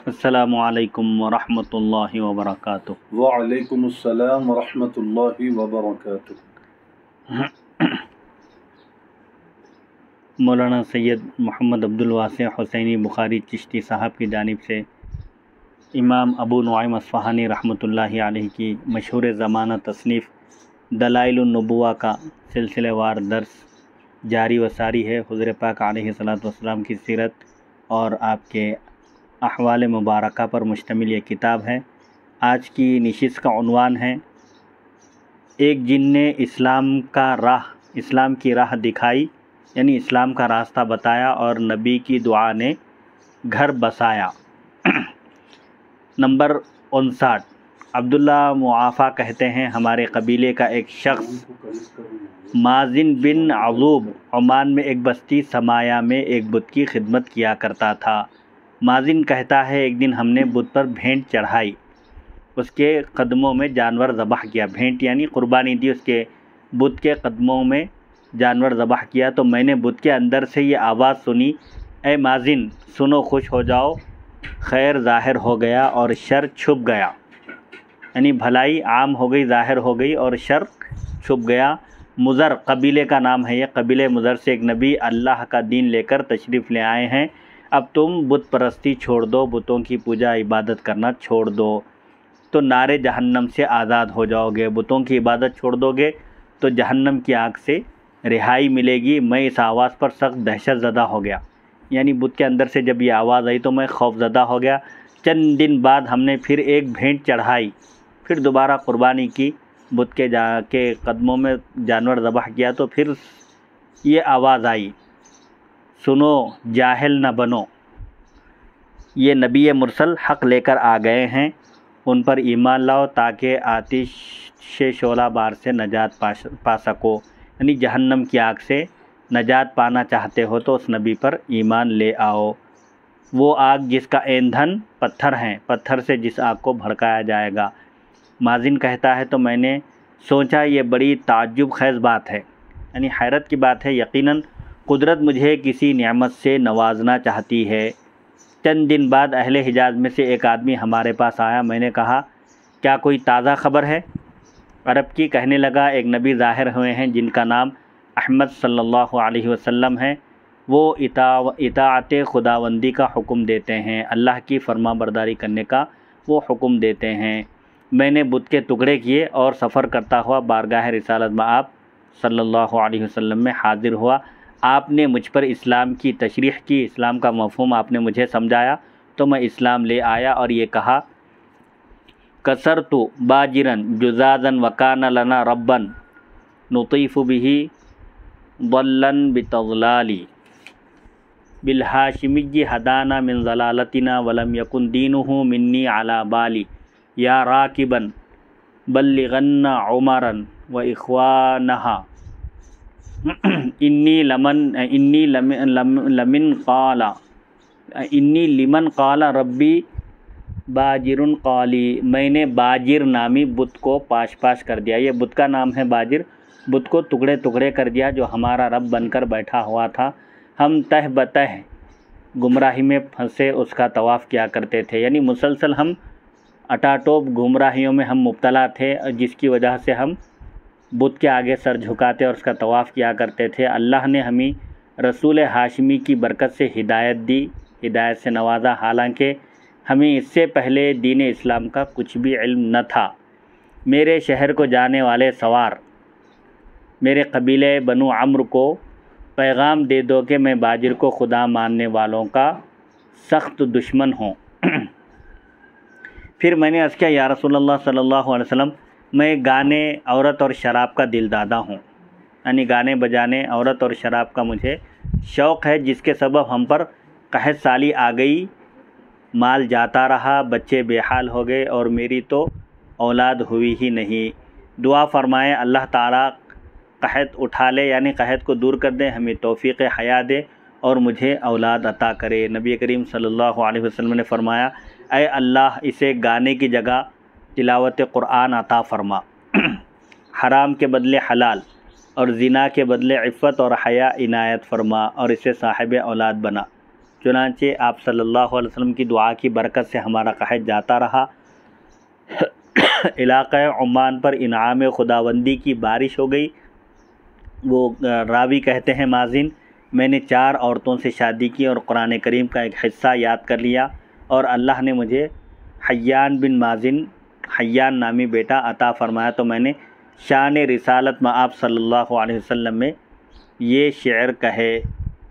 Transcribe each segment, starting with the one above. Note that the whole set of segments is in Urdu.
السلام علیکم ورحمۃ اللہ وبرکاتہ۔ وعلیکم السلام ورحمۃ اللہ وبرکاتہ۔ مولانا سید محمد عبدالواسع حسینی بخاری چشتی صاحب کی جانب سے امام ابو نعیم اصفہانی رحمۃ اللہ علیہ کی مشہور زمانہ تصنیف دلائل النبوہ کا سلسلہ وار درس جاری و ساری ہے۔ حضور پاک علیہ الصلوۃ والسلام کی سیرت اور آپ کے احوال مبارکہ پر مشتمل یہ کتاب ہے۔ آج کی نشست کا عنوان ہے ایک جن نے اسلام کی راہ دکھائی، یعنی اسلام کا راستہ بتایا اور نبی کی دعا نے گھر بسایا۔ نمبر 59۔ عبداللہ معافیٰ کہتے ہیں ہمارے قبیلے کا ایک شخص مازن بن عذوب عمان میں ایک بستی سمایا میں ایک بت کی خدمت کیا کرتا تھا۔ مازن کہتا ہے ایک دن ہم نے بت پر بھینٹ چڑھائی، اس کے قدموں میں جانور ذبح کیا۔ بھینٹ یعنی قربانی دی، اس کے بت کے قدموں میں جانور ذبح کیا تو میں نے بت کے اندر سے یہ آواز سنی، اے مازن سنو، خوش ہو جاؤ، خیر ظاہر ہو گیا اور شر چھپ گیا، یعنی بھلائی عام ہو گئی، ظاہر ہو گئی اور شر چھپ گیا۔ مضر قبیلے کا نام ہے، یہ قبیلے مضر سے ایک نبی اللہ کا دین لے کر تشریف لے آئے ہیں۔ اب تم بت پرستی چھوڑ دو، بتوں کی پوجا عبادت کرنا چھوڑ دو تو نارے جہنم سے آزاد ہو جاؤ گے۔ بتوں کی عبادت چھوڑ دو گے تو جہنم کی آگ سے رہائی ملے گی۔ میں اس آواز پر سخت دہشت زدہ ہو گیا، یعنی بت کے اندر سے جب یہ آواز آئی تو میں خوف زدہ ہو گیا۔ چند دن بعد ہم نے پھر ایک بھینٹ چڑھائی، پھر دوبارہ قربانی کی، بت کے قدموں میں جانور ذبح کیا تو پھر یہ آواز آئی، سنو جاہل نہ بنو، یہ نبی مرسل حق لے کر آ گئے ہیں، ان پر ایمان لاؤ تاکہ آتش شعلہ بار سے نجات پا سکو، یعنی جہنم کی آگ سے نجات پانا چاہتے ہو تو اس نبی پر ایمان لے آؤ۔ وہ آگ جس کا ایندھن پتھر ہیں، پتھر سے جس آگ کو بھڑکایا جائے گا۔ مازن کہتا ہے تو میں نے سوچا یہ بڑی تعجب خیز بات ہے، یعنی حیرت کی بات ہے، یقیناً قدرت مجھے کسی نعمت سے نوازنا چاہتی ہے۔ چند دن بعد اہل حجاز میں سے ایک آدمی ہمارے پاس آیا، میں نے کہا کیا کوئی تازہ خبر ہے؟ عرب کی کہنے لگا ایک نبی ظاہر ہوئے ہیں جن کا نام احمد صلی اللہ علیہ وسلم ہے، وہ اطاعت خداوندی کا حکم دیتے ہیں، اللہ کی فرما برداری کرنے کا وہ حکم دیتے ہیں۔ میں نے بت کے ٹکڑے کیے اور سفر کرتا ہوا بارگاہ رسالت میں آپ صلی اللہ علیہ وسلم میں حاضر ہوا۔ آپ نے مجھ پر اسلام کی تشریح کی، اسلام کا مفہوم آپ نے مجھے سمجھایا تو میں اسلام لے آیا اور یہ کہا کسرت باجرن جزازن وکان لنا ربن نطیف به ضلن بتضلالی بالہاشمی ہدانا من ضلالتنا ولم یکن دینہ منی علی بالی یا راکبن بلغن عمرا و اخوانہا انی لمن قال ربی باجر قالی، میں نے باجر نامی بت کو پاش کر دیا۔ یہ بت کا نام ہے باجر، بت کو ٹکڑے ٹکڑے کر دیا جو ہمارا رب بن کر بیٹھا ہوا تھا۔ ہم تہ بتہ گمراہی میں پھنسے اس کا طواف کیا کرتے تھے، یعنی مسلسل ہم اٹاٹوپ گمراہیوں میں ہم مبتلا تھے، جس کی وجہ سے ہم بت کے آگے سر جھکاتے اور اس کا طواف کیا کرتے تھے۔ اللہ نے ہمیں رسول ہاشمی کی برکت سے ہدایت دی، ہدایت سے نوازا، حالانکہ ہمیں اس سے پہلے دین اسلام کا کچھ بھی علم نہ تھا۔ میرے شہر کو جانے والے سوار میرے قبیلے بنو عمرو کو پیغام دے دو کہ میں باجر کو خدا ماننے والوں کا سخت دشمن ہوں۔ پھر میں نے عرض کیا یا رسول اللہ صلی اللہ علیہ وسلم، میں گانے، عورت اور شراب کا دل دادا ہوں، یعنی گانے بجانے، عورت اور شراب کا مجھے شوق ہے، جس کے سبب ہم پر قحط سالی آ گئی، مال جاتا رہا، بچے بے حال ہو گئے اور میری تو اولاد ہوئی ہی نہیں۔ دعا فرمائے اللہ تعالیٰ قحط اٹھا لے، یعنی قحط کو دور کر دے، ہمیں توفیق حیا دے اور مجھے اولاد عطا کرے۔ نبی کریم صلی اللہ علیہ وسلم نے فرمایا اے اللہ اسے گانے کی جگہ تلاوت قرآن عطا فرما، حرام کے بدلے حلال اور زنا کے بدلے عفت اور حیا عنایت فرما اور اسے صاحب اولاد بنا۔ چنانچہ آپ صلی اللہ علیہ وسلم کی دعا کی برکت سے ہمارا قحط جاتا رہا۔ علاقہ عمان پر انعام خداوندی کی بارش ہو گئی۔ وہ راوی کہتے ہیں مازن، میں نے 4 عورتوں سے شادی کی اور قرآن کریم کا ایک حصہ یاد کر لیا، اور اللہ نے مجھے حیان بن مازن، حیان نامی بیٹا عطا فرمایا، تو میں نے شان رسالت میں آپ صلی اللہ علیہ وسلم میں یہ شعر کہے: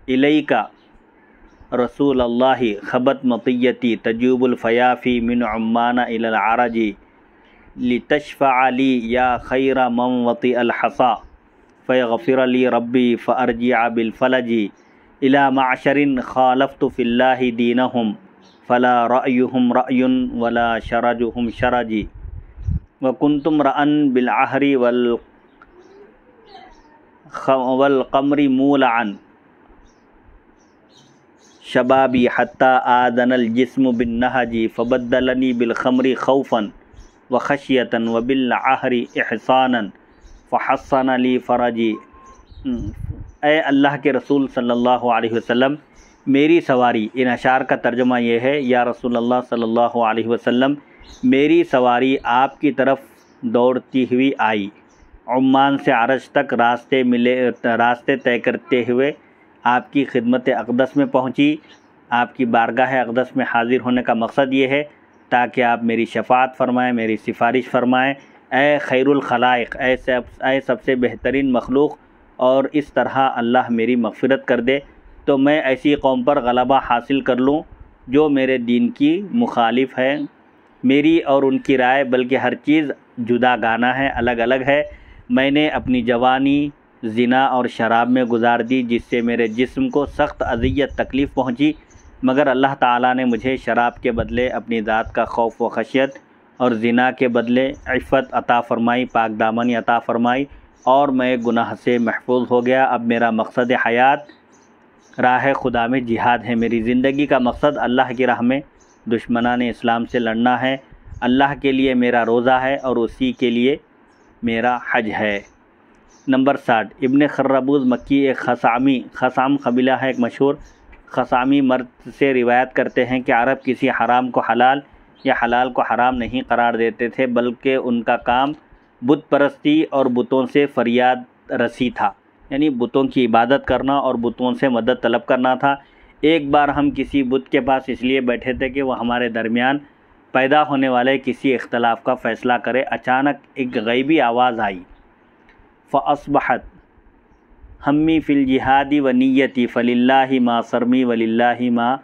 الیکا رسول اللہ خبت مطیتی تجوب الفیافی من عمان الی العرج لتشفع لی یا خیر من وطئ الحصا فیغفر لی ربی فارجع بالفلج الی معشر خالفت فی اللہ دینہم فلا رأیہم رأی ولا شرجہم شرجی وکنت امرأ بالعہر والقمر مولعا شبابی حتی آذن الجسم بالنہج فبدلنی بالخمر خوفا وخشیتا وبالعہر احسانا فحسن لی فرجی۔ اے اللہ کے رسول صلی اللہ علیہ وسلم، میری سواری، ان اشعار کا ترجمہ یہ ہے: یا رسول اللہ صلی اللہ علیہ وسلم، میری سواری آپ کی طرف دوڑتی ہوئی آئی، عمان سے عرج تک راستے طے کرتے ہوئے آپ کی خدمت اقدس میں پہنچی۔ آپ کی بارگاہ اقدس میں حاضر ہونے کا مقصد یہ ہے تاکہ آپ میری شفاعت فرمائیں، میری سفارش فرمائیں۔ اے خیر الخلائق، اے سب سے بہترین مخلوق، اور اس طرح اللہ میری مغفرت کر دے تو میں ایسی قوم پر غلبہ حاصل کر لوں جو میرے دین کی مخالف ہے۔ میری اور ان کی رائے بلکہ ہر چیز جدا گانا ہے، الگ الگ ہے۔ میں نے اپنی جوانی زنا اور شراب میں گزار دی، جس سے میرے جسم کو سخت اذیت تکلیف پہنچی، مگر اللہ تعالیٰ نے مجھے شراب کے بدلے اپنی ذات کا خوف و خشیت، اور زنا کے بدلے عفت عطا فرمائی، پاک دامنی عطا فرمائی، اور میں گناہ سے محفوظ ہو گیا۔ اب میرا مقصد حیات راہ خدا میں جہاد ہے۔ میری زندگی کا مقصد اللہ کی راہ میں دشمنان اسلام سے لڑنا ہے۔ اللہ کے لیے میرا روزہ ہے اور اسی کے لیے میرا حج ہے۔ نمبر 60، ابن خربوز مکی ایک خثعم قبیلہ ہے، ایک مشہور خثعمی مرد سے روایت کرتے ہیں کہ عرب کسی حرام کو حلال یا حلال کو حرام نہیں قرار دیتے تھے، بلکہ ان کا کام بت پرستی اور بتوں سے فریاد رسی تھا، یعنی بتوں کی عبادت کرنا اور بتوں سے مدد طلب کرنا تھا۔ ایک بار ہم کسی بت کے پاس اس لیے بیٹھے تھے کہ وہ ہمارے درمیان پیدا ہونے والے کسی اختلاف کا فیصلہ کرے۔ اچانک ایک غیبی آواز آئی: فَأَصْبَحَتْ ہمی فی الجہاد ونیتی فللہ ما صرمی وللہ ما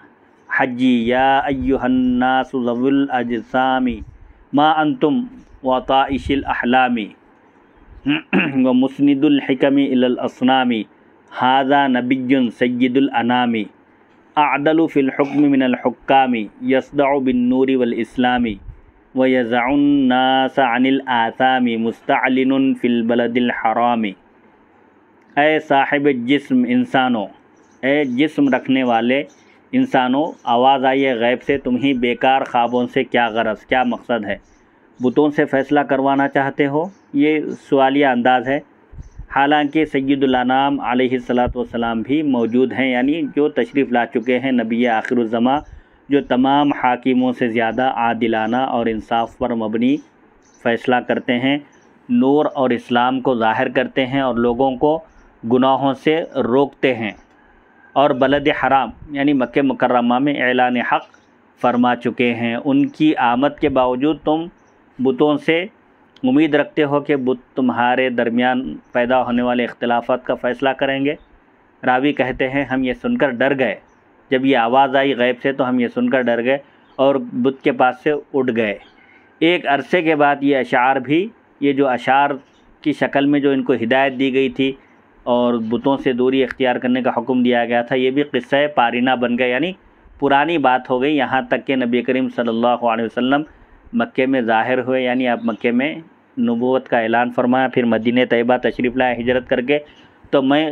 حجی یا ایہا الناس ذوی الاجسام ما انتم وطائش الاحلام ومسند الحکم الی الاصنام ھذا نبی سید الانام اعدل فی الحکم من الحکام یصدع بالنور والاسلام ویزع الناس عن الآثام مستعلن فی البلد الحرام۔ اے صاحب جسم انسانوں، اے جسم رکھنے والے انسانوں، آواز آئی ہے غیب سے، تمہیں بیکار خوابوں سے کیا غرض، کیا مقصد ہے؟ بتوں سے فیصلہ کروانا چاہتے ہو؟ یہ سوالیہ انداز ہے۔ حالانکہ سید الانام علیہ الصلاۃ والسلام بھی موجود ہیں، یعنی جو تشریف لا چکے ہیں، نبی آخر الزماں، جو تمام حاکموں سے زیادہ عادلانہ اور انصاف پر مبنی فیصلہ کرتے ہیں، نور اور اسلام کو ظاہر کرتے ہیں اور لوگوں کو گناہوں سے روکتے ہیں، اور بلد حرام یعنی مکہ مکرمہ میں اعلان حق فرما چکے ہیں۔ ان کی آمد کے باوجود تم بتوں سے امید رکھتے ہو کہ بت تمہارے درمیان پیدا ہونے والے اختلافات کا فیصلہ کریں گے؟ راوی کہتے ہیں ہم یہ سن کر ڈر گئے، جب یہ آواز آئی غیب سے تو ہم یہ سن کر ڈر گئے اور بت کے پاس سے اٹھ گئے۔ ایک عرصے کے بعد یہ اشعار بھی، یہ جو اشعار کی شکل میں جو ان کو ہدایت دی گئی تھی اور بتوں سے دوری اختیار کرنے کا حکم دیا گیا تھا، یہ بھی قصہ پارینہ بن گئے، یعنی پرانی بات ہو گئی، یہاں تک کہ نبی کریم صلی اللہ علیہ وسلم مکے میں ظاہر ہوئے، یعنی آپ مکے میں نبوت کا اعلان فرمایا، پھر مدینہ طیبہ تشریف لائے ہجرت کر کے، تو میں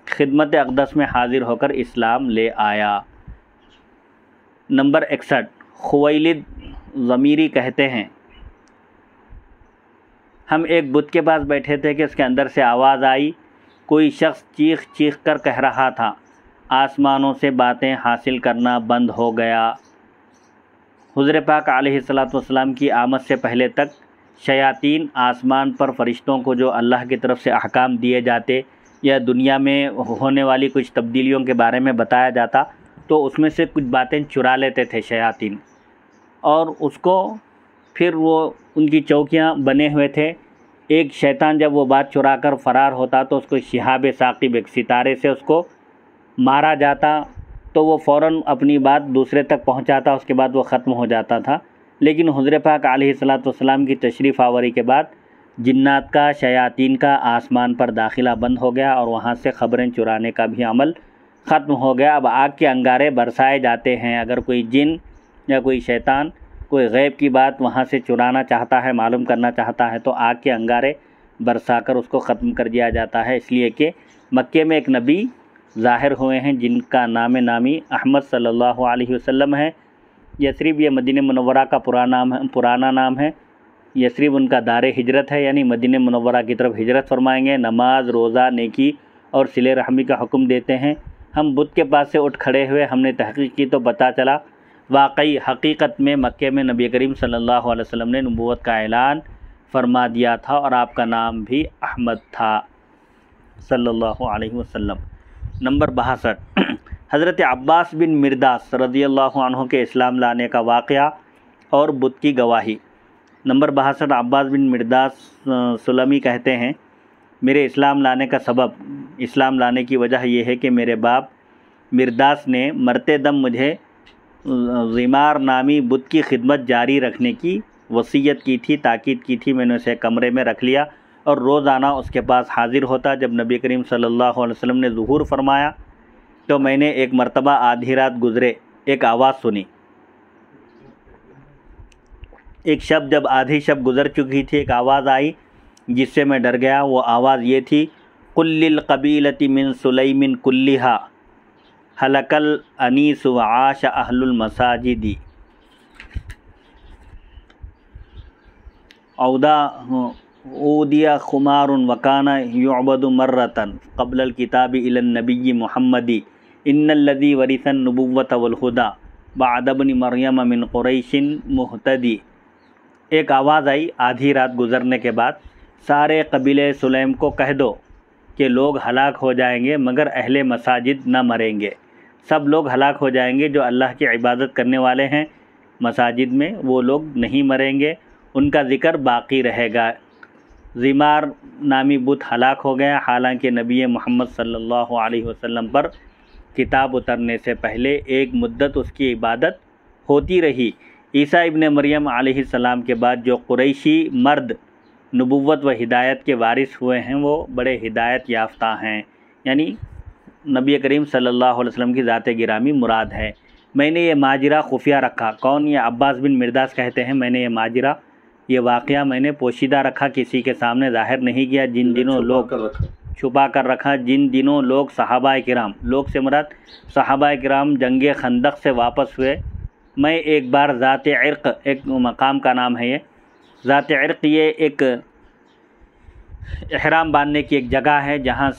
خدمت اقدس میں حاضر ہو کر اسلام لے آیا۔ نمبر 61، خویلد ضمیری کہتے ہیں ہم ایک بت کے پاس بیٹھے تھے کہ اس کے اندر سے آواز آئی، کوئی شخص چیخ چیخ کر کہہ رہا تھا، آسمانوں سے باتیں حاصل کرنا بند ہو گیا۔ حضور پاک علیہ الصلوۃ والسلام کی آمد سے پہلے تک شیاطین آسمان پر فرشتوں کو جو اللہ کی طرف سے احکام دیے جاتے یا دنیا میں ہونے والی کچھ تبدیلیوں کے بارے میں بتایا جاتا تو اس میں سے کچھ باتیں چرا لیتے تھے شیاطین، اور اس کو پھر وہ ان کی چوکیاں بنے ہوئے تھے۔ ایک شیطان جب وہ بات چرا کر فرار ہوتا تو اس کو شہاب ثاقب، ایک ستارے سے اس کو مارا جاتا تو وہ فوراً اپنی بات دوسرے تک پہنچاتا، اس کے بعد وہ ختم ہو جاتا تھا۔ لیکن حضور پاک علیہ الصلوۃ والسلام کی تشریف آوری کے بعد جنات کا، شیاطین کا آسمان پر داخلہ بند ہو گیا اور وہاں سے خبریں چرانے کا بھی عمل ختم ہو گیا۔ اب آگ کے انگارے برسائے جاتے ہیں۔ اگر کوئی جن یا کوئی شیطان کوئی غیب کی بات وہاں سے چرانا چاہتا ہے، معلوم کرنا چاہتا ہے، تو آگ کے انگارے برسا کر اس کو ختم کر دیا جاتا ہے، اس لیے کہ مکے میں ایک نبی ظاہر ہوئے ہیں جن کا نام نامی احمد صلی اللہ علیہ وسلم ہے۔ یثرب یہ مدینہ منورہ کا پرانا نام ہے۔ یثرب ان کا دار ہجرت ہے، یعنی مدینہ منورہ کی طرف ہجرت فرمائیں گے۔ نماز، روزہ، نیکی اور صلہ رحمی کا حکم دیتے ہیں۔ ہم بت کے پاس سے اٹھ کھڑے ہوئے، ہم نے تحقیق کی تو پتہ چلا واقعی حقیقت میں مکے میں نبی کریم صلی اللہ علیہ وسلم نے نبوت کا اعلان فرما دیا تھا، اور آپ کا نام بھی احمد تھا صلی اللہ علیہ وسلم۔ نمبر 62، حضرت عباس بن مرداس رضی اللہ عنہ کے اسلام لانے کا واقعہ اور بت کی گواہی۔ نمبر 62، عباس بن مرداس سلمی کہتے ہیں میرے اسلام لانے کا سبب، اسلام لانے کی وجہ یہ ہے کہ میرے باپ مرداس نے مرتے دم مجھے زمار نامی بت کی خدمت جاری رکھنے کی وصیت کی تھی، تاکید کی تھی۔ میں نے اسے کمرے میں رکھ لیا اور روزانہ اس کے پاس حاضر ہوتا۔ جب نبی کریم صلی اللہ علیہ وسلم نے ظہور فرمایا تو میں نے ایک مرتبہ آدھی رات گزرے ایک آواز سنی۔ ایک شب جب آدھی شب گزر چکی تھی، ایک آواز آئی جس سے میں ڈر گیا۔ وہ آواز یہ تھی، قل للقبیلۃ من سلیم کلھا ہلک الانیس وعاش اہل المساجد اودی خمار وکان یعبد مرۃ قبل الکتاب الی النبی محمد ان الذی ورث النبوۃ والہدی بعد ابن مریم من قریش مہتدی۔ ایک آواز آئی آدھی رات گزرنے کے بعد، سارے قبیلے سلیم کو کہہ دو کہ لوگ ہلاک ہو جائیں گے مگر اہل مساجد نہ مریں گے۔ سب لوگ ہلاک ہو جائیں گے جو اللہ کی عبادت کرنے والے ہیں مساجد میں، وہ لوگ نہیں مریں گے، ان کا ذکر باقی رہے گا۔ زمار نامی بت ہلاک ہو گیا، حالانکہ نبی محمد صلی اللہ علیہ وسلم پر کتاب اترنے سے پہلے ایک مدت اس کی عبادت ہوتی رہی۔ عیسیٰ ابن مریم علیہ السلام کے بعد جو قریشی مرد نبوت و ہدایت کے وارث ہوئے ہیں وہ بڑے ہدایت یافتہ ہیں، یعنی نبی کریم صلی اللہ علیہ وسلم کی ذات گرامی مراد ہے۔ میں نے یہ ماجرہ خفیہ رکھا۔ کون؟ یہ عباس بن مرداس کہتے ہیں میں نے یہ ماجرہ، یہ واقعہ میں نے پوشیدہ رکھا، کسی کے سامنے ظاہر نہیں کیا۔ جن دنوں لوگ چھپا کر رکھا، جن دنوں لوگ صحابہ کرام، لوگ سے مراد صحابہ کرام جنگ خندق سے واپس ہوئے، میں ایک بار ذات عرق، ایک مقام کا نام ہے یہ ذات عرق، یہ ایک احرام باندھنے کی ایک جگہ ہے جہاں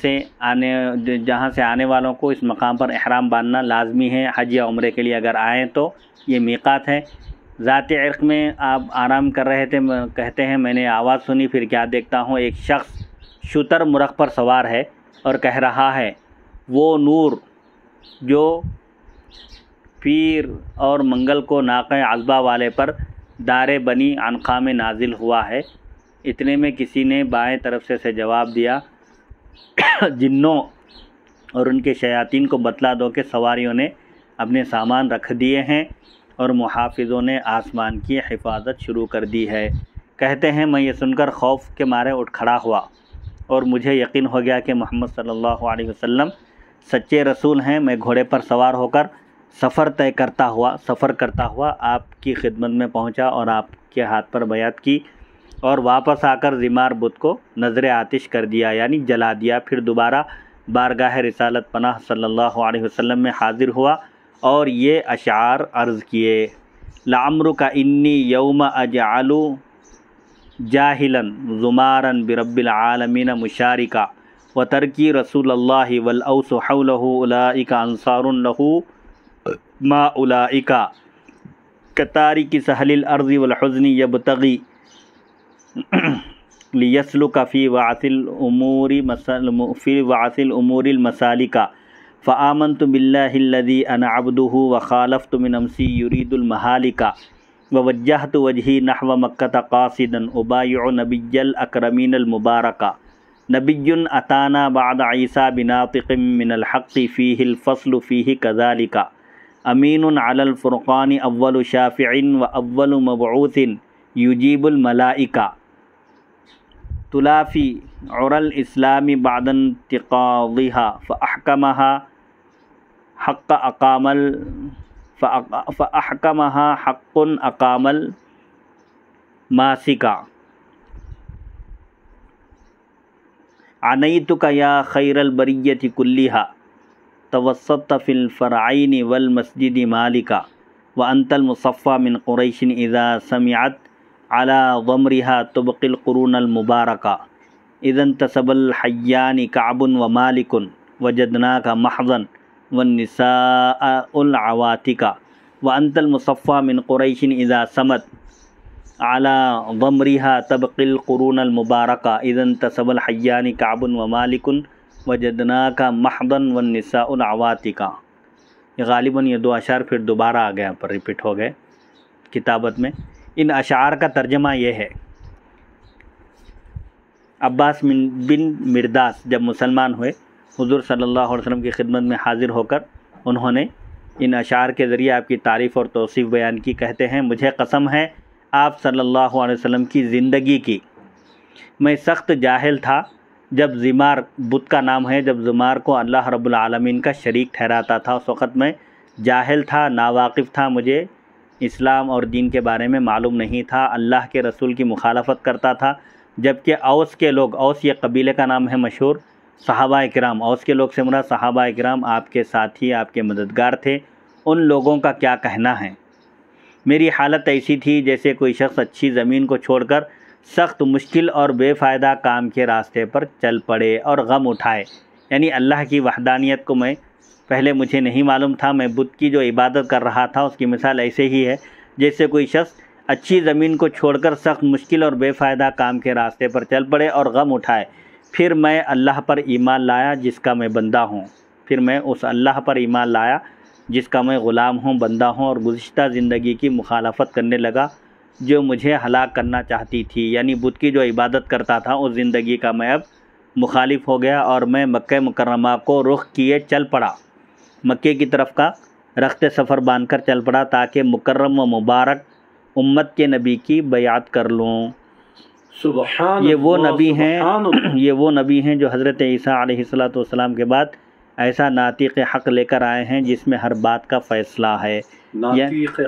سے آنے والوں کو اس مقام پر احرام باندھنا لازمی ہے۔ حج یا عمرے کے لیے اگر آئیں تو یہ میقات ہے۔ ذات عرق میں آپ آرام کر رہے تھے، کہتے ہیں میں نے آواز سنی، پھر کیا دیکھتا ہوں ایک شخص شتر مرغ پر سوار ہے اور کہہ رہا ہے، وہ نور جو پیر اور منگل کو ناقہ عذبہ والے پر دار بنی عنقا میں نازل ہوا ہے۔ اتنے میں کسی نے بائیں طرف سے جواب دیا، جنوں اور ان کے شیاطین کو بتلا دو کہ سواریوں نے اپنے سامان رکھ دیے ہیں اور محافظوں نے آسمان کی حفاظت شروع کر دی ہے۔ کہتے ہیں میں یہ سن کر خوف کے مارے اٹھ کھڑا ہوا اور مجھے یقین ہو گیا کہ محمد صلی اللہ علیہ وسلم سچے رسول ہیں۔ میں گھوڑے پر سوار ہو کر سفر کرتا ہوا آپ کی خدمت میں پہنچا اور آپ کے ہاتھ پر بیعت کی اور واپس آ کر زمار بت کو نظر آتش کر دیا، یعنی جلا دیا۔ پھر دوبارہ بارگاہ رسالت پناہ صلی اللہ علیہ وسلم میں حاضر ہوا اور یہ اشعار عرض کیے، لعمرک انی یوم اجعل جاہلا زمارا برب العالمین مشارکا وترکی رسول اللہ والاوس حولہ اولئک انصار لہ ما اولئک کتارک سہل الارض والحزن یبتغی لیسلک فی وعث الامور المسالک فآمنت باللہ الذی انا عبدہ وخالفت من امسی یرید المہالک ووجہت وجہی نحو مکۃ قاصدا ابایع نبی الاکرمین المبارک نبی اتانا بعد عیسیٰ بناطق من الحق فیہ الفصل فیہ کذالک امین علی الفرقان اول شافع و اول مبعوث یجیب الملائکہ تلافی عر الاسلام بعد انتقاضها فأحكمها حق أقام الماسك عنيتك يا خير البرية كلها توسطت في الفرعين والمسجد مالك وأنت المصفى من قريش إذا سمعت على ضمرها تبقي القرون المباركة إذا انتسب الحيان كعب ومالك وجدناك محضا والنساء العواتك وأنت المصفى من قريش إذا سمت على ضمرها تبقي القرون المباركة إذا انتسب الحيان كعب ومالك وجدناك محضا والنساء العواتك. یہ غالباً یہ دو اشعار پھر دوبارہ آ گئے پر ریپیٹ ہو گئے کتابت میں. ان اشعار کا ترجمہ یہ ہے: عباس بن مرداس جب مسلمان ہوئے حضور صلی اللہ علیہ وسلم کی خدمت میں حاضر ہو کر انہوں نے ان اشعار کے ذریعے آپ کی تعریف اور توصیف بیان کی. کہتے ہیں مجھے قسم ہے آپ صلی اللہ علیہ وسلم کی زندگی کی، میں سخت جاہل تھا جب زمار بت کا نام ہے، جب زمار کو اللہ رب العالمین کا شریک ٹھہراتا تھا اس وقت میں جاہل تھا، ناواقف تھا، مجھے اسلام اور دین کے بارے میں معلوم نہیں تھا، اللہ کے رسول کی مخالفت کرتا تھا. جبکہ اوس کے لوگ، اوس یہ قبیلے کا نام ہے مشہور، صحابہ کرام، اوس کے لوگ سے مراد صحابہ کرام آپ کے ساتھی، آپ کے مددگار تھے. ان لوگوں کا کیا کہنا ہے؟ میری حالت ایسی تھی جیسے کوئی شخص اچھی زمین کو چھوڑ کر سخت مشکل اور بے فائدہ کام کے راستے پر چل پڑے اور غم اٹھائے. یعنی اللہ کی وحدانیت کو پہلے مجھے نہیں معلوم تھا. میں بت کی جو عبادت کر رہا تھا اس کی مثال ایسے ہی ہے جیسے کوئی شخص اچھی زمین کو چھوڑ کر سخت مشکل اور بے فائدہ کام کے راستے پر چل پڑے اور غم اٹھائے. پھر میں اللہ پر ایمان لایا جس کا میں بندہ ہوں، پھر میں اس اللہ پر ایمان لایا جس کا میں غلام ہوں، بندہ ہوں، اور گزشتہ زندگی کی مخالفت کرنے لگا جو مجھے ہلاک کرنا چاہتی تھی. یعنی بت کی جو عبادت کرتا تھا اس زندگی کا میں اب مخالف ہو گیا اور میں مکہ مکرمہ کو رخ کیے چل پڑا، مکے کی طرف کا رخت سفر باندھ کر چل پڑا تاکہ مکرم و مبارک امت کے نبی کی بیعت کر لوں. سبحان یہ وہ اللہ، نبی ہیں سبحان اللہ۔ یہ وہ نبی ہیں جو حضرت عیسیٰ علیہ السلام کے بعد ایسا ناطق حق لے کر آئے ہیں جس میں ہر بات کا فیصلہ ہے. ناطق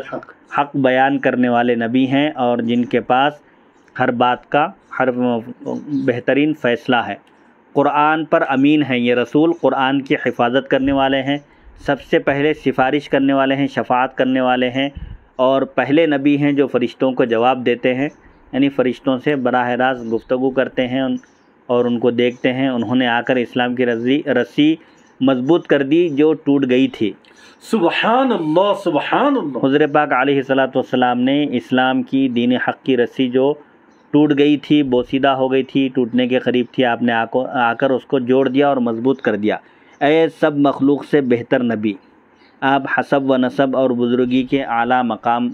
حق بیان کرنے والے نبی ہیں اور جن کے پاس ہر بات کا ہر بہترین فیصلہ ہے. قرآن پر امین ہیں یہ رسول، قرآن کی حفاظت کرنے والے ہیں، سب سے پہلے سفارش کرنے والے ہیں، شفاعت کرنے والے ہیں، اور پہلے نبی ہیں جو فرشتوں کو جواب دیتے ہیں. یعنی فرشتوں سے براہ راست گفتگو کرتے ہیں اور ان کو دیکھتے ہیں. انہوں نے آ کر اسلام کی رسی مضبوط کر دی جو ٹوٹ گئی تھی. سبحان اللہ، سبحان اللہ۔ حضور پاک علیہ السلام نے اسلام کی دین حق کی رسی جو ٹوٹ گئی تھی، بوسیدہ ہو گئی تھی، ٹوٹنے کے قریب تھی، آپ نے آ کر اس کو جوڑ دیا اور مضبوط کر دیا. اے سب مخلوق سے بہتر نبی، آپ حسب و نسب اور بزرگی کے اعلیٰ مقام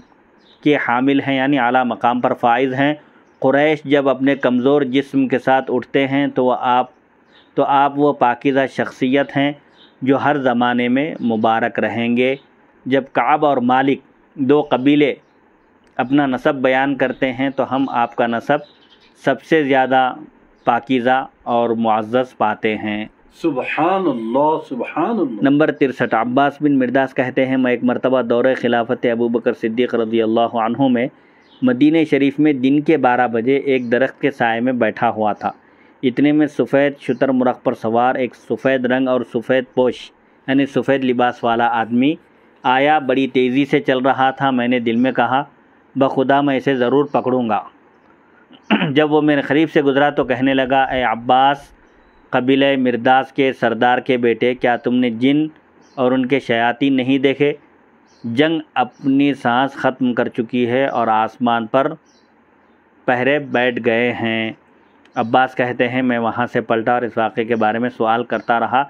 کے حامل ہیں، یعنی اعلیٰ مقام پر فائز ہیں. قریش جب اپنے کمزور جسم کے ساتھ اٹھتے ہیں تو آپ وہ پاکیزہ شخصیت ہیں جو ہر زمانے میں مبارک رہیں گے. جب کعب اور مالک دو قبیلے اپنا نسب بیان کرتے ہیں تو ہم آپ کا نسب سب سے زیادہ پاکیزہ اور معزز پاتے ہیں. سبحان اللہ، سبحان اللہ۔ نمبر 63، عباس بن مرداس کہتے ہیں میں ایک مرتبہ دور خلافت ابوبکر صدیق رضی اللہ عنہ میں مدینہ شریف میں دن کے 12 بجے ایک درخت کے سائے میں بیٹھا ہوا تھا. اتنے میں سفید شتر مرغ پر سوار ایک سفید رنگ اور سفید پوش یعنی سفید لباس والا آدمی آیا. بڑی تیزی سے چل رہا تھا. میں نے دل میں کہا بخدا میں اسے ضرور پکڑوں گا. جب وہ میرے قریب سے گزرا تو کہنے لگا اے عباس، قبیلہ مرداس کے سردار کے بیٹے، کیا تم نے جن اور ان کے شیاطین نہیں دیکھے؟ جنگ اپنی سانس ختم کر چکی ہے اور آسمان پر پہرے بیٹھ گئے ہیں۔ عباس کہتے ہیں میں وہاں سے پلٹا اور اس واقعے کے بارے میں سوال کرتا رہا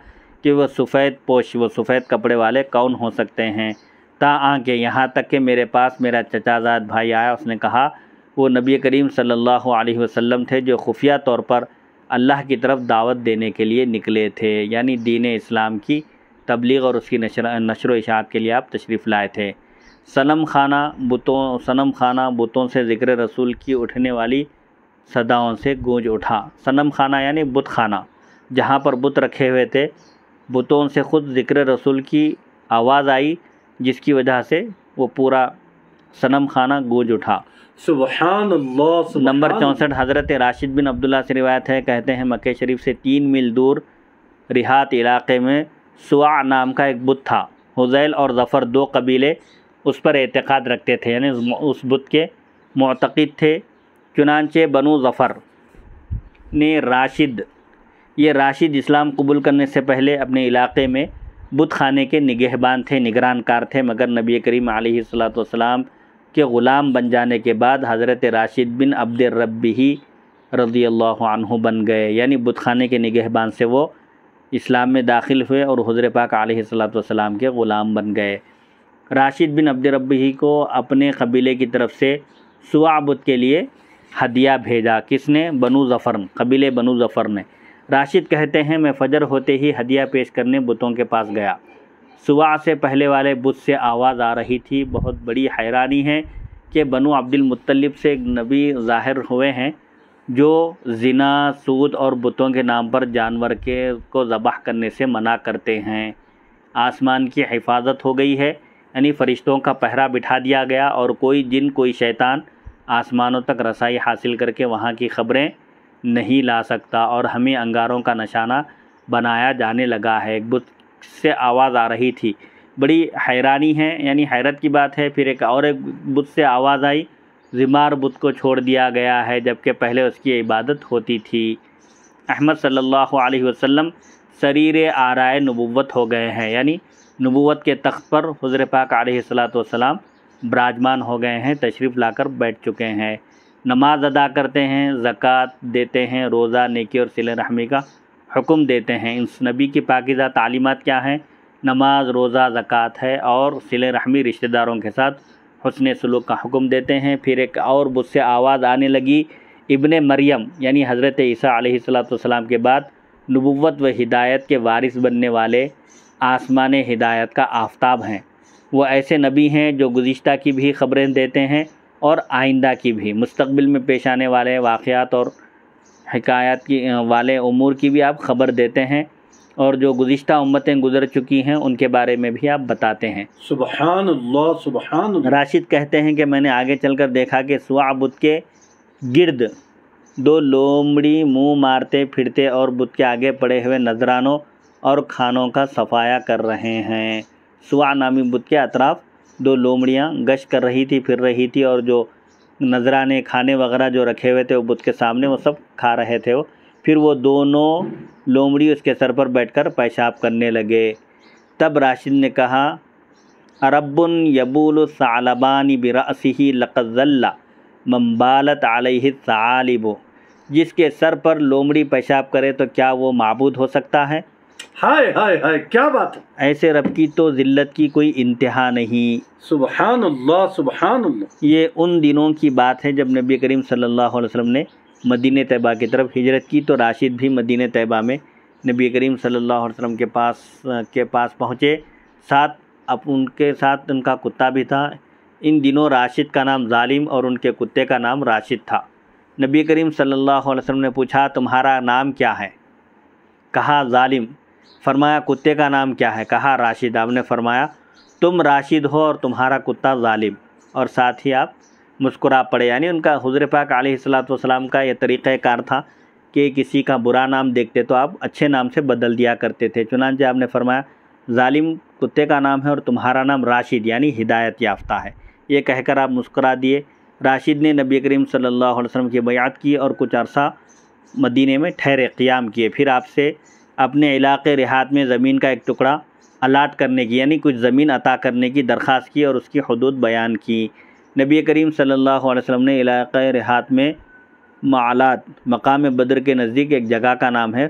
کہ وہ سفید کپڑے والے کون ہو سکتے ہیں، تاآنکہ یہاں تک کہ میرے پاس میرا چچا زاد بھائی آیا۔ اس نے کہا وہ نبی کریم صلی اللہ علیہ وسلم تھے جو خفیہ طور پر اللہ کی طرف دعوت دینے کے لیے نکلے تھے، یعنی دین اسلام کی تبلیغ اور اس کی نشر و اشاعت کے لیے آپ تشریف لائے تھے۔ صنم خانہ بتوں سے ذکر رسول کی اٹھنے والی صداؤں سے گونج اٹھا۔ صنم خانہ یعنی بت خانہ، جہاں پر بت رکھے ہوئے تھے، بتوں سے خود ذکر رسول کی آواز آئی، جس کی وجہ سے وہ پورا صنم خانہ گونج اٹھا۔ سبحان اللہ سبحان نمبر 64 حضرت راشد بن عبداللہ سے روایت ہے، کہتے ہیں مکہ شریف سے 3 میل دور رہات علاقے میں سواع نام کا ایک بت تھا۔ حذیل اور ظفر 2 قبیلے اس پر اعتقاد رکھتے تھے، یعنی اس بت کے معتقد تھے۔ چنانچہ بنو ظفر نے راشد اسلام قبول کرنے سے پہلے اپنے علاقے میں بت خانے کے نگہبان تھے، نگران کار تھے، مگر نبی کریم علیہ الصلوۃ کے غلام بن جانے کے بعد حضرت راشد بن عبد ربہ رضی اللہ عنہ بن گئے، یعنی بت خانے کے نگہبان سے وہ اسلام میں داخل ہوئے اور حضور پاک علیہ الصلوۃ کے غلام بن گئے۔ راشد بن عبد ربہ کو اپنے قبیلے کی طرف سے سواع بت کے لیے ہدیہ بھیجا۔ کس نے؟ بنو ظفر، قبیلے بنو ظفر نے۔ راشد کہتے ہیں میں فجر ہوتے ہی ہدیہ پیش کرنے بتوں کے پاس گیا۔ سواع سے پہلے والے بت سے آواز آ رہی تھی، بہت بڑی حیرانی ہے کہ بنو عبد المطلب سے ایک نبی ظاہر ہوئے ہیں جو زنا، سود اور بتوں کے نام پر جانور کو ذبح کرنے سے منع کرتے ہیں۔ آسمان کی حفاظت ہو گئی ہے، یعنی فرشتوں کا پہرا بٹھا دیا گیا اور کوئی جن کوئی شیطان آسمانوں تک رسائی حاصل کر کے وہاں کی خبریں نہیں لا سکتا، اور ہمیں انگاروں کا نشانہ بنایا جانے لگا ہے۔ ایک بت سے آواز آ رہی تھی، بڑی حیرانی ہے، یعنی حیرت کی بات ہے۔ پھر ایک بت سے آواز آئی، زمار بت کو چھوڑ دیا گیا ہے جبکہ پہلے اس کی عبادت ہوتی تھی۔ احمد صلی اللہ علیہ وسلم سریر آرائے نبوت ہو گئے ہیں، یعنی نبوت کے تخت پر حضور پاک علیہ الصلوۃ براجمان ہو گئے ہیں، تشریف لا کر بیٹھ چکے ہیں۔ نماز ادا کرتے ہیں، زکوٰۃ دیتے ہیں، روزہ، نیکی اور صلہ رحمی کا حکم دیتے ہیں۔ اس نبی کی پاکیزہ تعلیمات کیا ہیں؟ نماز، روزہ، زکوٰۃ ہے اور صلہ رحمی، رشتہ داروں کے ساتھ حسن سلوک کا حکم دیتے ہیں۔ پھر ایک اور بت سے آواز آنے لگی، ابن مریم یعنی حضرت عیسیٰ علیہ السلام کے بعد نبوت و ہدایت کے وارث بننے والے آسمان ہدایت کا آفتاب ہیں۔ وہ ایسے نبی ہیں جو گزشتہ کی بھی خبریں دیتے ہیں اور آئندہ کی بھی، مستقبل میں پیش آنے والے واقعات اور حکایات کی والے امور کی بھی آپ خبر دیتے ہیں، اور جو گزشتہ امتیں گزر چکی ہیں ان کے بارے میں بھی آپ بتاتے ہیں۔ سبحان اللہ سبحان اللہ۔ راشد کہتے ہیں کہ میں نے آگے چل کر دیکھا کہ سواع بت کے گرد 2 لومڑی منہ مارتے پھرتے اور بت کے آگے پڑے ہوئے نذرانوں اور کھانوں کا صفایا کر رہے ہیں۔ سواع نامی بت کے اطراف 2 لومڑیاں گشت کر رہی تھی، پھر رہی تھی، اور جو نذرانے کھانے وغیرہ جو رکھے ہوئے تھے وہ بت کے سامنے وہ سب کھا رہے تھے۔ پھر وہ دونوں لومڑی اس کے سر پر بیٹھ کر پیشاب کرنے لگے۔ تب راشد نے کہا رب یبول الثعلبان برأسہ لقد ظل من بالت علیہ الثعالب، جس کے سر پر لومڑی پیشاب کرے تو کیا وہ معبود ہو سکتا ہے؟ ہائے ہائے ہائے، کیا بات ہے! ایسے رب کی تو ذلت کی کوئی انتہا نہیں۔ سبحان اللہ سبحان اللہ۔ یہ ان دنوں کی بات ہے جب نبی کریم صلی اللہ علیہ وسلم نے مدینہ طیبہ کی طرف ہجرت کی، تو راشد بھی مدینہ طیبہ میں نبی کریم صلی اللہ علیہ وسلم کے پاس پہنچے، ان کے ساتھ ان کا کتا بھی تھا۔ ان دنوں راشد کا نام ظالم اور ان کے کتے کا نام راشد تھا۔ نبی کریم صلی اللہ علیہ وسلم نے پوچھا تمہارا نام کیا ہے؟ کہا ظالم۔ فرمایا کتے کا نام کیا ہے؟ کہا راشد۔ آپ نے فرمایا تم راشد ہو اور تمہارا کتا ظالم، اور ساتھ ہی آپ مسکرا پڑے، یعنی ان کا حضور پاک علیہ السلام کا یہ طریقہ کار تھا کہ کسی کا برا نام دیکھتے تو آپ اچھے نام سے بدل دیا کرتے تھے۔ چنانچہ آپ نے فرمایا ظالم کتے کا نام ہے اور تمہارا نام راشد یعنی ہدایت یافتہ ہے، یہ کہہ کر آپ مسکرا دیے۔ راشد نے نبی کریم صلی اللہ علیہ وسلم کی بیعت کی اور کچھ عرصہ مدینے میں ٹھہرے، قیام کیے، پھر آپ سے اپنے علاقے رہات میں زمین کا ایک ٹکڑا الاٹ کرنے کی یعنی کچھ زمین عطا کرنے کی درخواست کی اور اس کی حدود بیان کی۔ نبی کریم صلی اللہ علیہ وسلم نے علاقے رہات میں معلات، مقام بدر کے نزدیک ایک جگہ کا نام ہے،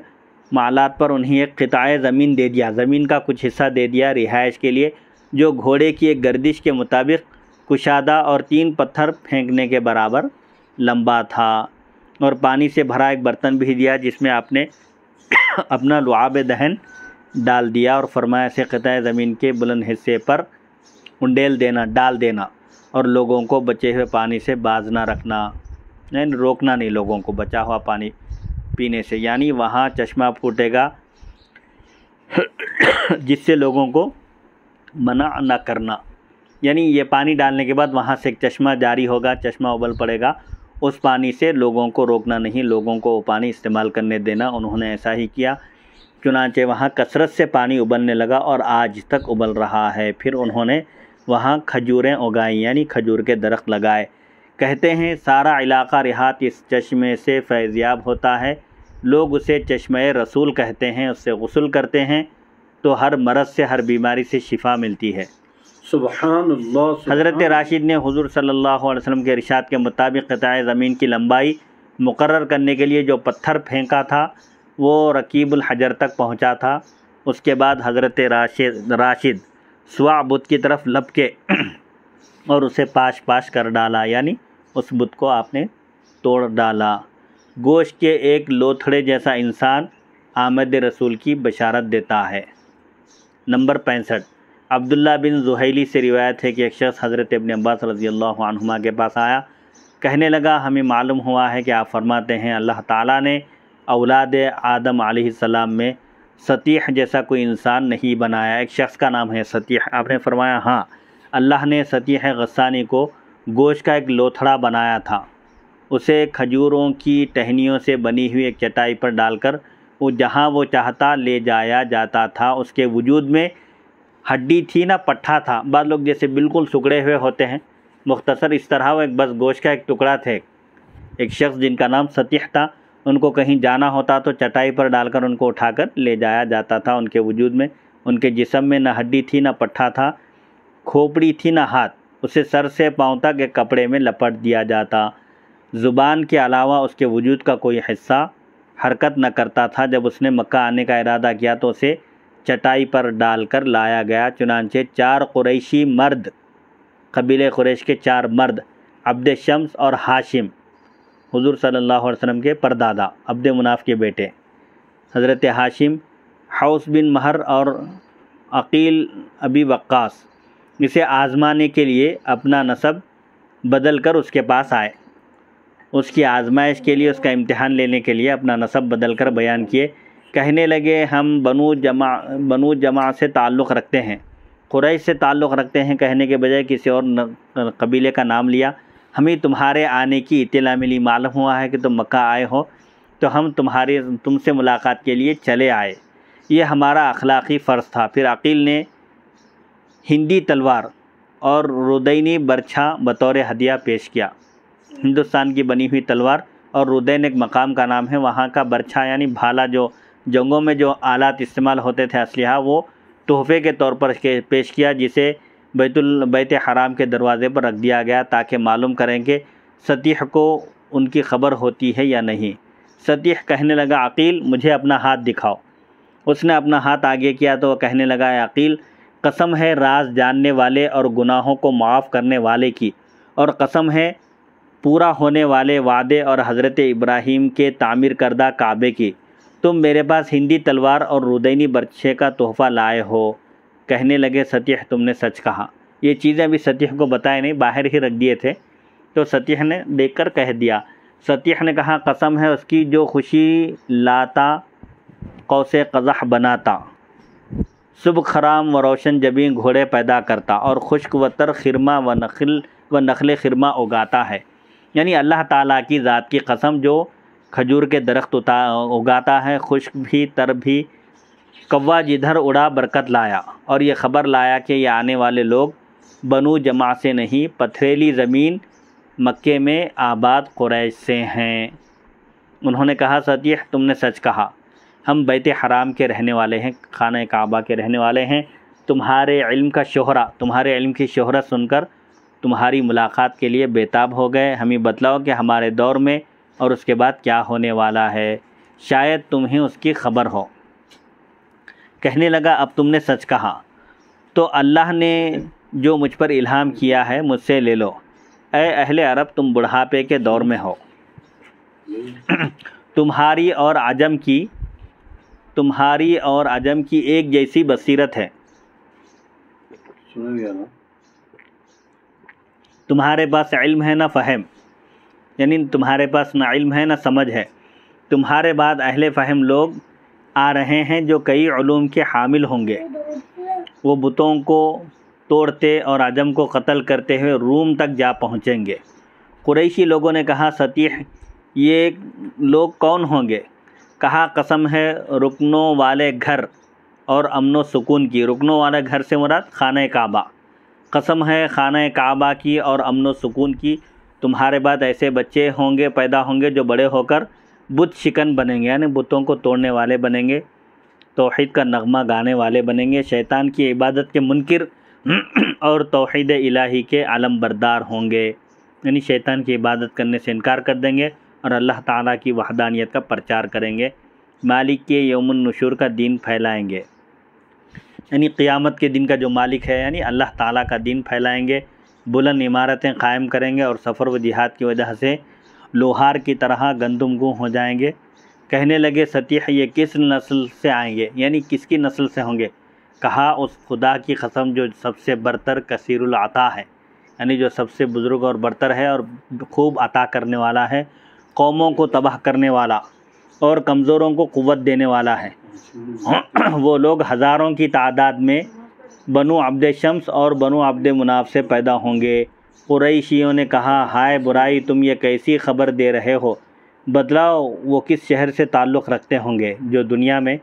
معلات پر انہیں ایک قطعہ زمین دے دیا، زمین کا کچھ حصہ دے دیا رہائش کے لیے، جو گھوڑے کی ایک گردش کے مطابق کشادہ اور 3 پتھر پھینکنے کے برابر لمبا تھا، اور پانی سے بھرا ایک برتن بھی دیا جس میں آپ نے اپنا لعاب دہن ڈال دیا اور فرمایا اسے قطعہ زمین کے بلند حصے پر ڈال دینا اور لوگوں کو بچے ہوئے پانی سے باز نہ رکھنا، یعنی روکنا نہیں لوگوں کو بچا ہوا پانی پینے سے، یعنی وہاں چشمہ پھوٹے گا جس سے لوگوں کو منع نہ کرنا، یعنی یہ پانی ڈالنے کے بعد وہاں سے ایک چشمہ جاری ہوگا، چشمہ ابل پڑے گا، اس پانی سے لوگوں کو روکنا نہیں، لوگوں کو وہ پانی استعمال کرنے دینا۔ انہوں نے ایسا ہی کیا، چنانچہ وہاں کثرت سے پانی ابلنے لگا اور آج تک ابل رہا ہے۔ پھر انہوں نے وہاں کھجوریں اگائیں، یعنی کھجور کے درخت لگائے۔ کہتے ہیں سارا علاقہ رہات اس چشمے سے فیضیاب ہوتا ہے، لوگ اسے چشمہ رسول کہتے ہیں، اس سے غسل کرتے ہیں تو ہر مرض سے، ہر بیماری سے شفا ملتی ہے۔ سبحان اللہ۔ حضرت راشد نے حضور صلی اللہ علیہ وسلم کے ارشاد کے مطابق قطعہ زمین کی لمبائی مقرر کرنے کے لیے جو پتھر پھینکا تھا وہ رکیب الحجر تک پہنچا تھا۔ اس کے بعد حضرت راشد سوا بت کی طرف لپکے اور اسے پاش کر ڈالا، یعنی اس بت کو آپ نے توڑ ڈالا۔ گوشت کے ایک لوتھڑے جیسا انسان آمد رسول کی بشارت دیتا ہے۔ نمبر 65، عبداللہ بن زحیلی سے روایت ہے کہ ایک شخص حضرت ابن عباس رضی اللہ عنہما کے پاس آیا، کہنے لگا ہمیں معلوم ہوا ہے کہ آپ فرماتے ہیں اللہ تعالیٰ نے اولاد آدم علیہ السلام میں سطیح جیسا کوئی انسان نہیں بنایا۔ ایک شخص کا نام ہے سطیح۔ آپ نے فرمایا ہاں، اللہ نے سطیح غسانی کو گوشت کا ایک لوتھڑا بنایا تھا، اسے کھجوروں کی ٹہنیوں سے بنی ہوئی ایک چٹائی پر ڈال کر وہ جہاں وہ چاہتا لے جایا جاتا تھا۔ اس کے وجود میں ہڈی تھی نہ پٹھا تھا، بعض لوگ جیسے بالکل سکڑے ہوئے ہوتے ہیں، مختصر اس طرح وہ ایک بس گوشت کا ایک ٹکڑا تھے۔ ایک شخص جن کا نام سطیح تھا، ان کو کہیں جانا ہوتا تو چٹائی پر ڈال کر ان کو اٹھا کر لے جایا جاتا تھا۔ ان کے وجود میں، ان کے جسم میں نہ ہڈی تھی نہ پٹھا تھا، کھوپڑی تھی نہ ہاتھ، اسے سر سے پاؤں تک ایک کپڑے میں لپٹ دیا جاتا۔ زبان کے علاوہ اس کے وجود کا کوئی حصہ حرکت نہ کرتا تھا۔ جب اس نے مکہ آنے کا ارادہ کیا تو اسے چٹائی پر ڈال کر لایا گیا، چنانچہ 4 قریشی مرد، قبیلہ قریش کے 4 مرد، عبد شمس اور ہاشم، حضور صلی اللہ علیہ وسلم کے پردادا، عبد مناف کے بیٹے حضرت ہاشم، حوس بن مہر اور عقیل ابی وقاص، اسے آزمانے کے لیے اپنا نسب بدل کر اس کے پاس آئے۔ اس کی آزمائش کے لیے، اس کا امتحان لینے کے لیے اپنا نسب بدل کر بیان کیے۔ کہنے لگے ہم بنو جمع سے تعلق رکھتے ہیں، قریش سے تعلق رکھتے ہیں، کہنے کے بجائے کسی اور قبیلے کا نام لیا۔ ہمیں تمہارے آنے کی اطلاع ملی، معلوم ہوا ہے کہ تم مکہ آئے ہو تو ہم تم سے ملاقات کے لیے چلے آئے، یہ ہمارا اخلاقی فرض تھا۔ پھر عقیل نے ہندی تلوار اور رودینی برچھا بطور ہدیہ پیش کیا۔ ہندوستان کی بنی ہوئی تلوار اور رودین ایک مقام کا نام ہے، وہاں کا برچھا یعنی بھالا، جو جنگوں میں جو آلات استعمال ہوتے تھے اسلحہ، وہ تحفے کے طور پر پیش کیا، جسے بیت حرام کے دروازے پر رکھ دیا گیا تاکہ معلوم کریں کہ سطیح کو ان کی خبر ہوتی ہے یا نہیں۔ سطیح کہنے لگا عقیل مجھے اپنا ہاتھ دکھاؤ۔ اس نے اپنا ہاتھ آگے کیا تو وہ کہنے لگا اے عقیل، قسم ہے راز جاننے والے اور گناہوں کو معاف کرنے والے کی، اور قسم ہے پورا ہونے والے وعدے اور حضرت ابراہیم کے تعمیر کردہ کعبے کی، تم میرے پاس ہندی تلوار اور رودینی برچھے کا تحفہ لائے ہو۔ کہنے لگے سطیح تم نے سچ کہا۔ یہ چیزیں ابھی سطیح کو بتائے نہیں، باہر ہی رکھ دیے تھے، تو سطیح نے دیکھ کر کہہ دیا۔ سطیح نے کہا قسم ہے اس کی جو خوشی لاتا قوس قزح بناتا، صبح خرام و روشن جبیں گھوڑے پیدا کرتا، اور خشک و تر خرما و نخل خرما اگاتا ہے، یعنی اللہ تعالیٰ کی ذات کی قسم جو کھجور کے درخت اگاتا ہے، خشک بھی تر بھی، کوا جدھر اڑا برکت لایا، اور یہ خبر لایا کہ یہ آنے والے لوگ بنو جمع سے نہیں، پتھریلی زمین مکے میں آباد قریش سے ہیں۔ انہوں نے کہا سطیح تم نے سچ کہا، ہم بیت حرام کے رہنے والے ہیں، خانہ کعبہ کے رہنے والے ہیں، تمہارے علم کی شہرت سن کر تمہاری ملاقات کے لیے بےتاب ہو گئے، ہمیں بتلاؤ کہ ہمارے دور میں اور اس کے بعد کیا ہونے والا ہے، شاید تمہیں اس کی خبر ہو۔ کہنے لگا اب تم نے سچ کہا، تو اللہ نے جو مجھ پر الہام کیا ہے مجھ سے لے لو، اے اہل عرب تم بڑھاپے کے دور میں ہو، تمہاری اور عجم کی ایک جیسی بصیرت ہے، تمہارے پاس علم ہے نہ فہم، یعنی تمہارے پاس نہ علم ہے نہ سمجھ ہے، تمہارے بعد اہل فہم لوگ آ رہے ہیں جو کئی علوم کے حامل ہوں گے، وہ بتوں کو توڑتے اور عجم کو قتل کرتے ہوئے روم تک جا پہنچیں گے۔ قریشی لوگوں نے کہا سطیح یہ لوگ کون ہوں گے؟ کہا قسم ہے رکنوں والے گھر اور امن و سکون کی، رکنوں والے گھر سے مراد خانہ کعبہ، قسم ہے خانہ کعبہ کی اور امن و سکون کی، تمہارے بعد ایسے بچے پیدا ہوں گے جو بڑے ہو کر بت شکن بنیں گے، یعنی بتوں کو توڑنے والے بنیں گے، توحید کا نغمہ گانے والے بنیں گے، شیطان کی عبادت کے منکر اور توحید الہی کے علم بردار ہوں گے، یعنی شیطان کی عبادت کرنے سے انکار کر دیں گے اور اللہ تعالیٰ کی وحدانیت کا پرچار کریں گے، مالک کے یوم النشور کا دین پھیلائیں گے، یعنی قیامت کے دن کا جو مالک ہے یعنی اللہ تعالیٰ کا دین پھیلائیں گے، بلند عمارتیں قائم کریں گے اور سفر و جہاد کی وجہ سے لوہار کی طرح گندم گوں ہو جائیں گے۔ کہنے لگے سطیح یہ کس نسل سے آئیں گے، یعنی کس کی نسل سے ہوں گے؟ کہا اس خدا کی قسم جو سب سے برتر کثیر العطا ہے، یعنی جو سب سے بزرگ اور برتر ہے اور خوب عطا کرنے والا ہے، قوموں کو تباہ کرنے والا اور کمزوروں کو قوت دینے والا ہے۔ وہ لوگ ہزاروں کی تعداد میں بنو عبد شمس اور بنو عبد مناف سے پیدا ہوں گے۔ قریشیوں نے کہا ہائے برائی، تم یہ کیسی خبر دے رہے ہو، بتلاؤ وہ کس شہر سے تعلق رکھتے ہوں گے جو دنیا میں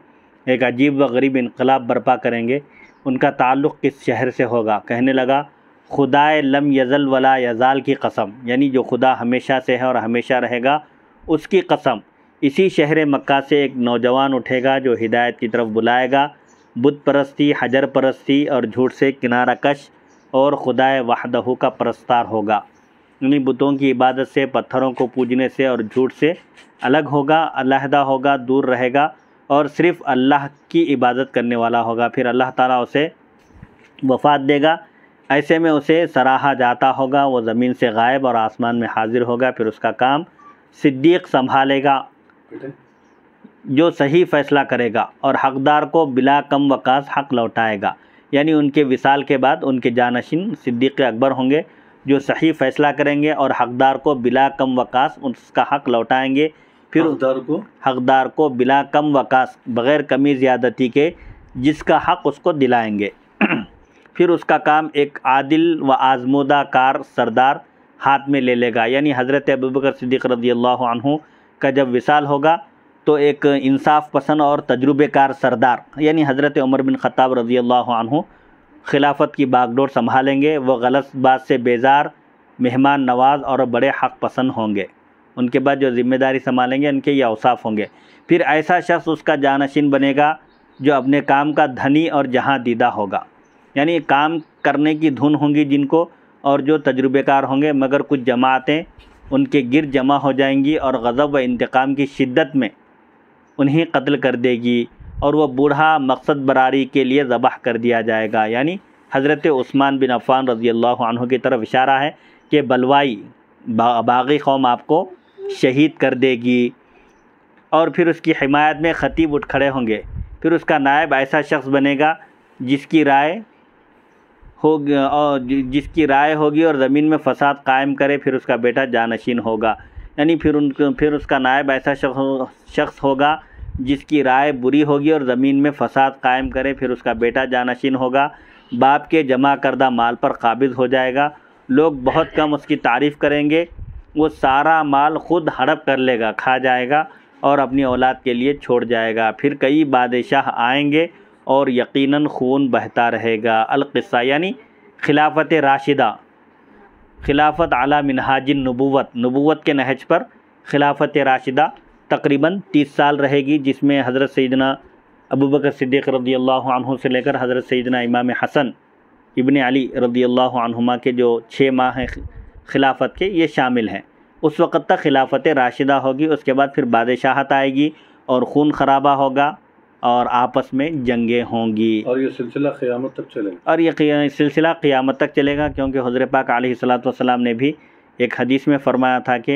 ایک عجیب و غریب انقلاب برپا کریں گے، ان کا تعلق کس شہر سے ہوگا؟ کہنے لگا خدائے لم یزل ولا یزال کی قسم، یعنی جو خدا ہمیشہ سے ہے اور ہمیشہ رہے گا اس کی قسم، اسی شہر مکہ سے ایک نوجوان اٹھے گا جو ہدایت کی طرف بلائے گا، بت پرستی، حجر پرستی اور جھوٹ سے کنارہ کش اور خدائے وحدہ کا پرستار ہوگا، یعنی بتوں کی عبادت سے، پتھروں کو پوجنے سے اور جھوٹ سے الگ ہوگا، علیحدہ ہوگا، دور رہے گا اور صرف اللہ کی عبادت کرنے والا ہوگا۔ پھر اللہ تعالیٰ اسے وفات دے گا، ایسے میں اسے سراہا جاتا ہوگا، وہ زمین سے غائب اور آسمان میں حاضر ہوگا، پھر اس کا کام صدیق سنبھالے گا جو صحیح فیصلہ کرے گا اور حقدار کو بلا کم وقاص حق لوٹائے گا، یعنی ان کے وصال کے بعد ان کے جانشین صدیق اکبر ہوں گے جو صحیح فیصلہ کریں گے اور حقدار کو بلا کم وقاص اس کا حق لوٹائیں گے، پھر حقدار کو بلا کم وقاص بغیر کمی زیادتی کے جس کا حق اس کو دلائیں گے، پھر اس کا کام ایک عادل و آزمودہ کار سردار ہاتھ میں لے لے گا، یعنی حضرت ابوبکر صدیق رضی اللہ عنہ کا جب وصال ہوگا تو ایک انصاف پسند اور تجربے کار سردار یعنی حضرت عمر بن خطاب رضی اللہ عنہ خلافت کی باغ ڈور سنبھالیں گے، وہ غلط بات سے بیزار، مہمان نواز اور بڑے حق پسند ہوں گے، ان کے بعد جو ذمہ داری سنبھالیں گے ان کے یہ اوصاف ہوں گے، پھر ایسا شخص اس کا جانشین بنے گا جو اپنے کام کا دھنی اور جہاں دیدہ ہوگا، یعنی کام کرنے کی دھن ہوں گی جن کو اور جو تجربے کار ہوں گے، مگر کچھ جماعتیں ان کے گرد جمع ہو جائیں گی اور غضب و انتقام کی شدت میں انہیں قتل کر دے گی اور وہ بوڑھا مقصد براری کے لیے ذبح کر دیا جائے گا، یعنی حضرت عثمان بن عفان رضی اللہ عنہ کی طرف اشارہ ہے کہ بلوائی باغی قوم آپ کو شہید کر دے گی، اور پھر اس کی حمایت میں خطیب اٹھ کھڑے ہوں گے، پھر اس کا نائب ایسا شخص بنے گا جس کی رائے ہوگی اور زمین میں فساد قائم کرے، پھر اس کا بیٹا جانشین ہوگا، یعنی پھر اس کا نائب ایسا شخص ہوگا جس کی رائے بری ہوگی اور زمین میں فساد قائم کرے، پھر اس کا بیٹا جانشین ہوگا، باپ کے جمع کردہ مال پر قابض ہو جائے گا، لوگ بہت کم اس کی تعریف کریں گے، وہ سارا مال خود ہڑپ کر لے گا، کھا جائے گا اور اپنی اولاد کے لیے چھوڑ جائے گا، پھر کئی بادشاہ آئیں گے اور یقیناً خون بہتا رہے گا۔ القصہ یعنی خلافت راشدہ، خلافت علی منہاج النبوت، نبوت کے نہج پر خلافت راشدہ تقریباً 30 سال رہے گی، جس میں حضرت سیدنا ابوبکر صدیق رضی اللہ عنہ سے لے کر حضرت سیدنا امام حسن ابن علی رضی اللہ عنہما کے جو 6 ماہ ہیں خلافت کے، یہ شامل ہیں۔ اس وقت تک خلافت راشدہ ہوگی، اس کے بعد پھر بادشاہت آئے گی اور خون خرابہ ہوگا اور آپس میں جنگیں ہوں گی، اور یہ سلسلہ قیامت تک چلے گا، اور یہ سلسلہ قیامت تک چلے گا، کیونکہ حضرت پاک علیہ الصلوۃ والسلام نے بھی ایک حدیث میں فرمایا تھا کہ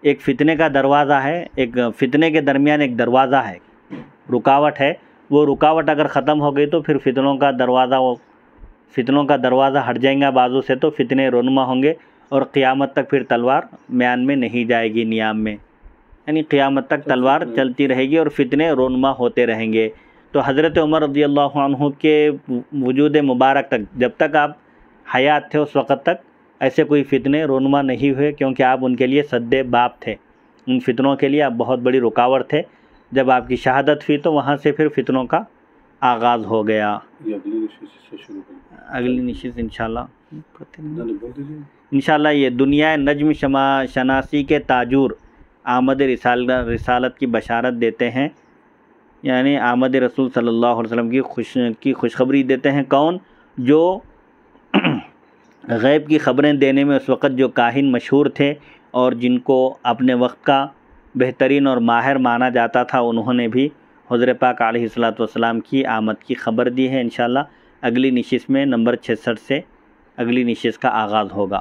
ایک فتنے کا دروازہ ہے، ایک فتنے کے درمیان ایک دروازہ ہے، رکاوٹ ہے، وہ رکاوٹ اگر ختم ہو گئی تو پھر فتنوں کا دروازہ ہٹ جائیں گا بازو سے، تو فتنے رونما ہوں گے اور قیامت تک پھر تلوار میان میں نہیں جائے گی، نیام میں، یعنی قیامت تک تلوار چلتی رہے گی اور فتنے رونما ہوتے رہیں گے۔ تو حضرت عمر رضی اللہ عنہ کے وجود مبارک تک، جب تک آپ حیات تھے اس وقت تک ایسے کوئی فتنے رونما نہیں ہوئے، کیونکہ آپ ان کے لیے سد باب تھے، ان فتنوں کے لیے آپ بہت بڑی رکاوٹ تھے۔ جب آپ کی شہادت ہوئی تو وہاں سے پھر فتنوں کا آغاز ہو گیا۔ یہ اگلی نشست سے شروع کریں، اگلی نشست انشاءاللہ بول دیجیے۔ انشاءاللہ یہ دنیا نجم شناسی کے تاجور آمد رسالت کی بشارت دیتے ہیں، یعنی آمد رسول صلی اللہ علیہ وسلم کی خوشخبری دیتے ہیں۔ کون؟ جو غیب کی خبریں دینے میں اس وقت جو کاہن مشہور تھے اور جن کو اپنے وقت کا بہترین اور ماہر مانا جاتا تھا، انہوں نے بھی حضرت پاک علیہ الصلوۃ والسلام کی آمد کی خبر دی ہے۔ انشاءاللہ اگلی نشست میں نمبر 66 سے اگلی نشست کا آغاز ہوگا۔